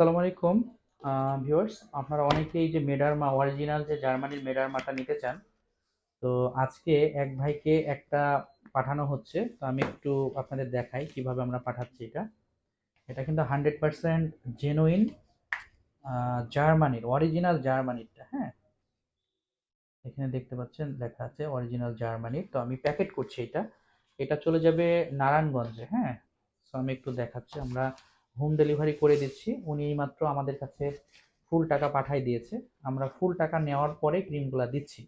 আসসালামু আলাইকুম ভিউয়ার্স, আপনারা অনেকেই যে মেডারমা অরিজিনাল যে জার্মানির মেডারমাটা নিতে চান। তো আজকে এক ভাইকে একটা পাঠানো হচ্ছে। তো আমি একটু আপনাদের দেখাই কিভাবে আমরা পাঠাচ্ছি। এটা এটা কিন্তু 100% জেনুইন জার্মানির অরিজিনাল জার্মানিরটা। হ্যাঁ, এখানে দেখতে পাচ্ছেন লেখা আছে অরিজিনাল জার্মানির। তো আমি প্যাকেট করছি এটা। এটা চলে যাবে নারায়ণগঞ্জে। হ্যাঁ, তো আমি একটু দেখাচ্ছি। আমরা হোম ডেলিভারি করে দিচ্ছি। উনি এইমাত্র আমাদের কাছে ফুল টাকা পাঠাই দিয়েছে। আমরা ফুল টাকা নেওয়ার পরে ক্রিমগুলা দিচ্ছি।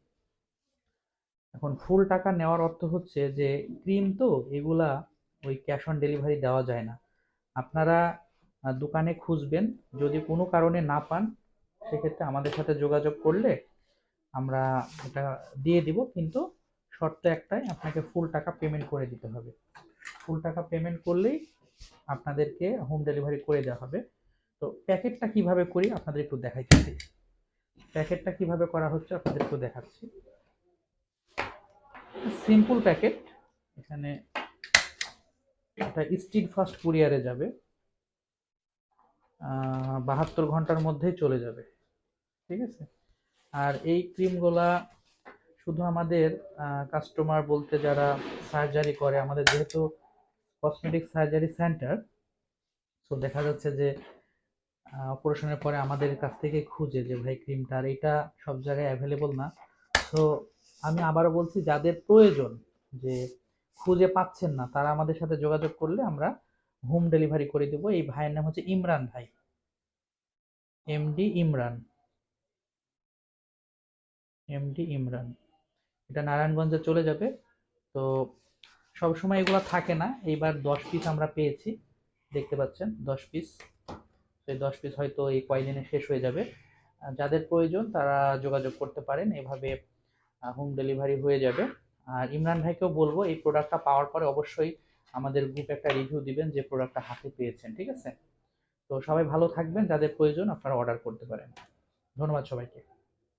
এখন ফুল টাকা নেওয়ার অর্থ হচ্ছে যে ক্রিম তো এগুলা ওই ক্যাশ অন ডেলিভারি দেওয়া যায় না। আপনারা দোকানে খুঁজবেন, যদি কোনো কারণে না পান সেক্ষেত্রে আমাদের সাথে যোগাযোগ করলে আমরা এটা দিয়ে দিব, কিন্তু শর্ত একটাই, আপনাকে ফুল টাকা পেমেন্ট করে দিতে হবে। ফুল টাকা পেমেন্ট করলেই আপনাদেরকে হোম ডেলিভারি করে দেওয়া হবে। তো প্যাকেটটা কিভাবে করি আপনাদের একটু দেখাইতেছি। প্যাকেটটা কিভাবে করা হচ্ছে আপনাদের একটু দেখাচ্ছি। Simple packet. এখানে এটা স্ট্রিট ফাস্ট কুরিয়ারে যাবে, 72 ঘন্টার মধ্যেই চলে যাবে। ঠিক আছে। আর এই ক্রিমগুলা শুধু আমাদের কাস্টমার বলতে যারা সার্জারি করে, আমাদের যেহেতু কসমেটিক সার্জারি সেন্টার, তো দেখা যাচ্ছে যে অপারেশনের পরে আমাদের কাছ থেকে খুঁজে যে ভাই ক্রিমটা, আর এটা সব জায়গায় অ্যাভেলেবল না। তো আমি আবারও বলছি, যাদের প্রয়োজন, যে খুঁজে পাচ্ছেন না, তারা আমাদের সাথে যোগাযোগ করলে আমরা হোম ডেলিভারি করে দেবো। এই ভাইয়ের নাম হচ্ছে ইমরান ভাই, এমডি ইমরান, এমডি ইমরান। এটা নারায়ণগঞ্জে চলে যাবে। তো সবসময় এগুলো থাকে না, এইবার 10 পিস আমরা পেয়েছি, দেখতে পাচ্ছেন 10 পিস। সেই 10 পিস হয়তো এই কয়দিনে শেষ হয়ে যাবে। যাদের প্রয়োজন তারা যোগাযোগ করতে পারেন, এভাবে হোম ডেলিভারি হয়ে যাবে। আর ইমরান ভাইকেও বলবো এই প্রোডাক্টটা পাওয়ার পরে অবশ্যই আমাদের গ্রুপে একটা রিভিউ দিবেন যে প্রোডাক্টটা হাতে পেয়েছেন। ঠিক আছে। তো সবাই ভালো থাকবেন, যাদের প্রয়োজন আপনারা অর্ডার করতে পারেন। ধন্যবাদ সবাইকে।